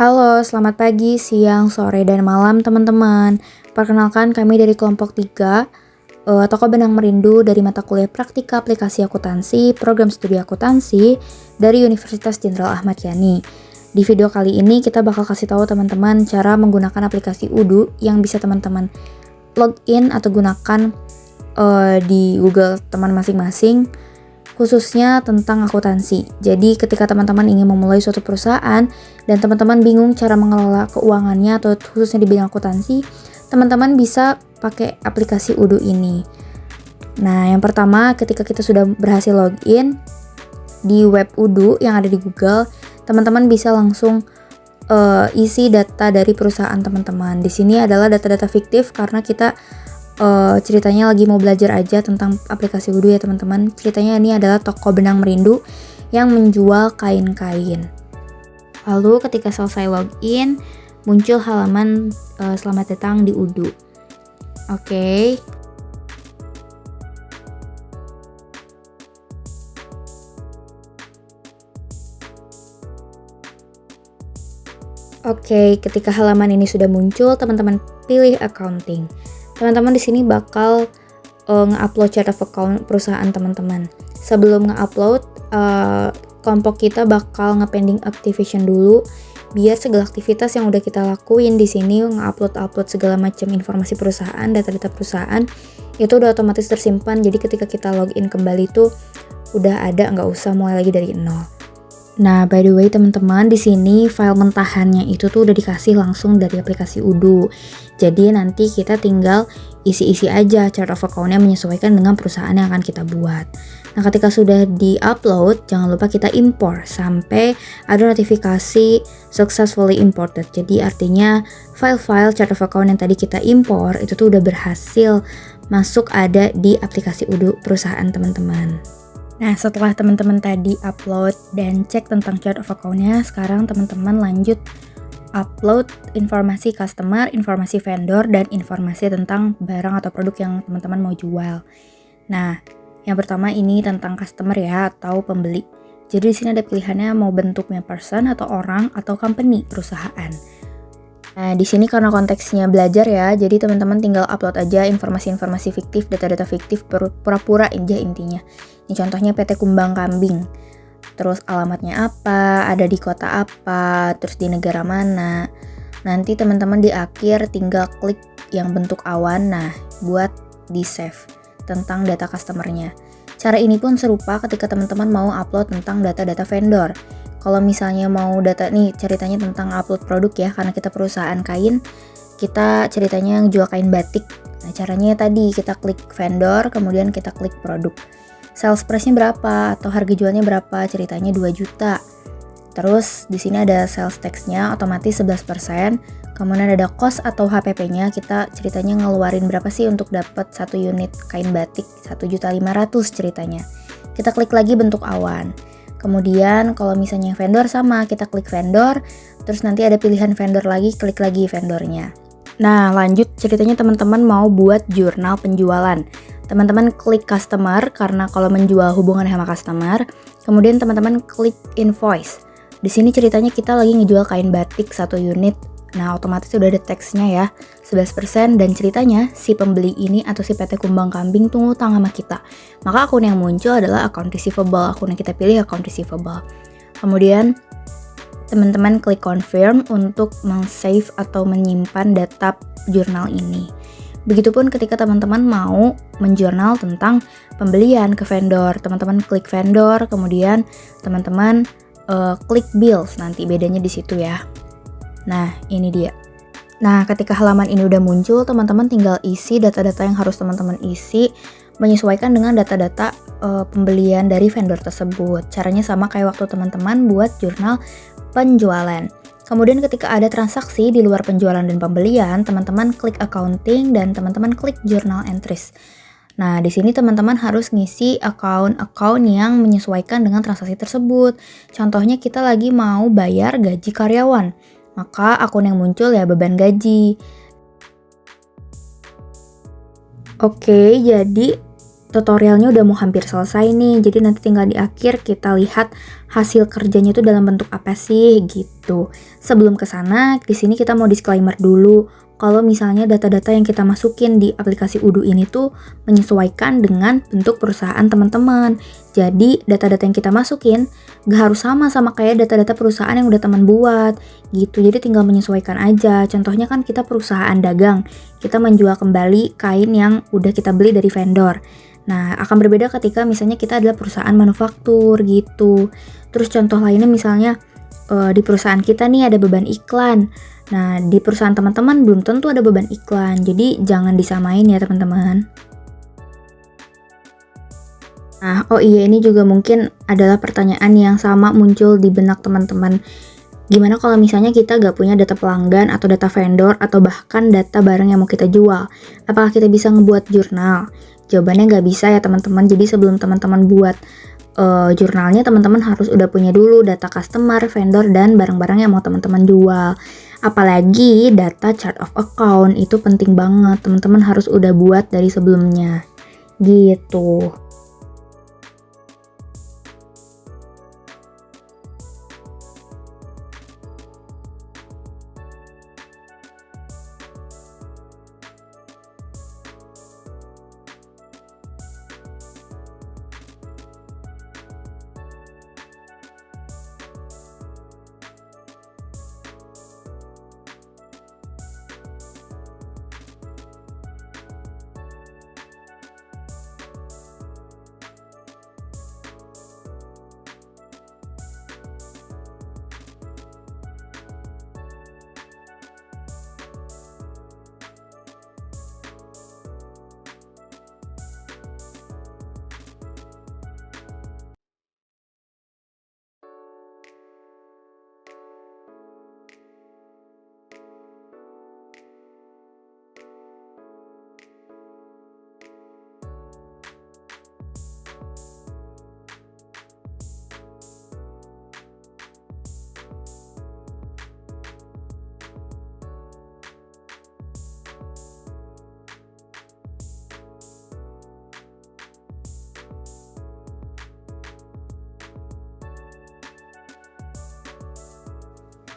Halo, selamat pagi, siang, sore, dan malam teman-teman. Perkenalkan kami dari kelompok 3, Toko Benang Merindu dari mata kuliah Praktika Aplikasi Akuntansi, Program Studi Akuntansi dari Universitas Jenderal Ahmad Yani. Di video kali ini kita bakal kasih tahu teman-teman cara menggunakan aplikasi Udu yang bisa teman-teman login atau gunakan di Google teman masing-masing, khususnya tentang akuntansi. Jadi ketika teman-teman ingin memulai suatu perusahaan dan teman-teman bingung cara mengelola keuangannya atau khususnya di bidang akuntansi, teman-teman bisa pakai aplikasi Udu ini. Nah, yang pertama ketika kita sudah berhasil login di web Udu yang ada di Google, teman-teman bisa langsung isi data dari perusahaan teman-teman. Di sini adalah data-data fiktif karena kita ceritanya lagi mau belajar aja tentang aplikasi Udu ya teman-teman. Ceritanya ini adalah toko benang merindu yang menjual kain-kain. Lalu ketika selesai login, muncul halaman selamat datang di Udu. Oke. Oke, ketika halaman ini sudah muncul, teman-teman pilih accounting. Teman-teman di sini bakal nge-upload chart of account perusahaan teman-teman. Sebelum nge-upload, kelompok kita bakal nge-pending activation dulu biar segala aktivitas yang udah kita lakuin di sini nge-upload segala macam informasi perusahaan, data-data perusahaan itu udah otomatis tersimpan. Jadi ketika kita login kembali tuh udah ada, nggak usah mulai lagi dari nol. Nah, by the way teman-teman, di sini file mentahannya itu tuh udah dikasih langsung dari aplikasi Udu. Jadi nanti kita tinggal isi-isi aja chart of account-nya menyesuaikan dengan perusahaan yang akan kita buat. Nah, ketika sudah di-upload, jangan lupa kita import sampai ada notifikasi successfully imported. Jadi artinya file-file chart of account yang tadi kita import itu tuh udah berhasil masuk ada di aplikasi Udu perusahaan teman-teman. Nah, setelah teman-teman tadi upload dan cek tentang chart of account-nya, sekarang teman-teman lanjut upload informasi customer, informasi vendor, dan informasi tentang barang atau produk yang teman-teman mau jual. Nah, yang pertama ini tentang customer ya, atau pembeli. Jadi di sini ada pilihannya mau bentuknya person atau orang atau company, perusahaan. Nah, di sini karena konteksnya belajar ya, jadi teman-teman tinggal upload aja informasi-informasi fiktif, data-data fiktif, pura-pura aja intinya. Ini contohnya PT Kumbang Kambing. Terus alamatnya apa, ada di kota apa, terus di negara mana. Nanti teman-teman di akhir tinggal klik yang bentuk awan, nah buat di save tentang data customer-nya. Cara ini pun serupa ketika teman-teman mau upload tentang data-data vendor. Kalau misalnya mau data nih ceritanya tentang upload produk ya, karena kita perusahaan kain, kita ceritanya jual kain batik. Nah, caranya tadi kita klik vendor, kemudian kita klik produk. Sales price-nya berapa atau harga jualnya berapa? Ceritanya 2 juta. Terus di sini ada sales tax-nya otomatis 11%. Kemudian ada cost atau HPP-nya, kita ceritanya ngeluarin berapa sih untuk dapat 1 unit kain batik, 1.500.000 ceritanya. Kita klik lagi bentuk awan. Kemudian kalau misalnya vendor sama, kita klik vendor, terus nanti ada pilihan vendor lagi, klik lagi vendornya. Nah, lanjut ceritanya teman-teman mau buat jurnal penjualan. Teman-teman klik customer karena kalau menjual hubungan sama customer. Kemudian teman-teman klik invoice. Di sini ceritanya kita lagi ngejual kain batik 1 unit. Nah, otomatis udah ada teksnya ya, 11%, dan ceritanya si pembeli ini atau si PT Kumbang Kambing tuh ngutang sama kita. Maka akun yang muncul adalah account receivable, akun yang kita pilih account receivable. Kemudian teman-teman klik confirm untuk meng-save atau menyimpan data jurnal ini. Begitupun ketika teman-teman mau menjurnal tentang pembelian ke vendor, teman-teman klik vendor, kemudian teman-teman klik bills, nanti bedanya di situ ya. Nah, ini dia. Nah, ketika halaman ini udah muncul, teman-teman tinggal isi data-data yang harus teman-teman isi, menyesuaikan dengan data-data pembelian dari vendor tersebut. Caranya sama kayak waktu teman-teman buat jurnal penjualan. Kemudian ketika ada transaksi di luar penjualan dan pembelian, teman-teman klik accounting dan teman-teman klik journal entries. Nah, di sini teman-teman harus ngisi account yang menyesuaikan dengan transaksi tersebut. Contohnya kita lagi mau bayar gaji karyawan. Maka akun yang muncul ya beban gaji. Oke, jadi tutorialnya udah mau hampir selesai nih, jadi nanti tinggal di akhir kita lihat hasil kerjanya itu dalam bentuk apa sih gitu. Sebelum ke sana, di sini kita mau disclaimer dulu kalau misalnya data-data yang kita masukin di aplikasi Udu ini tuh menyesuaikan dengan bentuk perusahaan teman-teman. Jadi data-data yang kita masukin gak harus sama kayak data-data perusahaan yang udah teman buat gitu. Jadi tinggal menyesuaikan aja. Contohnya kan kita perusahaan dagang, kita menjual kembali kain yang udah kita beli dari vendor. Nah, akan berbeda ketika misalnya kita adalah perusahaan manufaktur gitu. Terus contoh lainnya misalnya di perusahaan kita nih ada beban iklan. Nah, di perusahaan teman-teman belum tentu ada beban iklan. Jadi jangan disamain ya teman-teman. Nah, oh iya, ini juga mungkin adalah pertanyaan yang sama muncul di benak teman-teman. Gimana kalau misalnya kita gak punya data pelanggan atau data vendor atau bahkan data barang yang mau kita jual? Apakah kita bisa ngebuat jurnal? Jawabannya gak bisa ya teman-teman. Jadi sebelum teman-teman buat jurnalnya, teman-teman harus udah punya dulu data customer, vendor, dan barang-barang yang mau teman-teman jual. Apalagi data chart of account itu penting banget. Teman-teman harus udah buat dari sebelumnya. Gitu.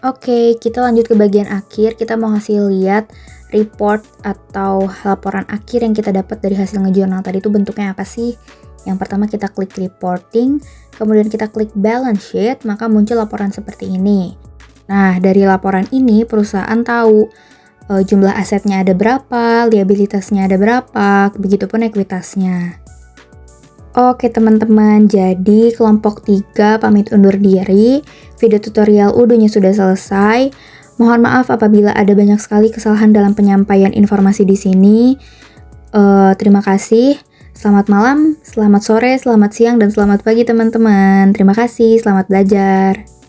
Oke, kita lanjut ke bagian akhir. Kita mau ngasih lihat report atau laporan akhir yang kita dapat dari hasil ngejurnal tadi itu bentuknya apa sih? Yang pertama kita klik reporting, kemudian kita klik balance sheet, maka muncul laporan seperti ini. Nah, dari laporan ini perusahaan tahu jumlah asetnya ada berapa, liabilitasnya ada berapa, begitupun ekuitasnya. Oke teman-teman, jadi kelompok 3 pamit undur diri. Video tutorial Udunya sudah selesai. Mohon maaf apabila ada banyak sekali kesalahan dalam penyampaian informasi di sini. Terima kasih. Selamat malam, selamat sore, selamat siang, dan selamat pagi teman-teman. Terima kasih, selamat belajar.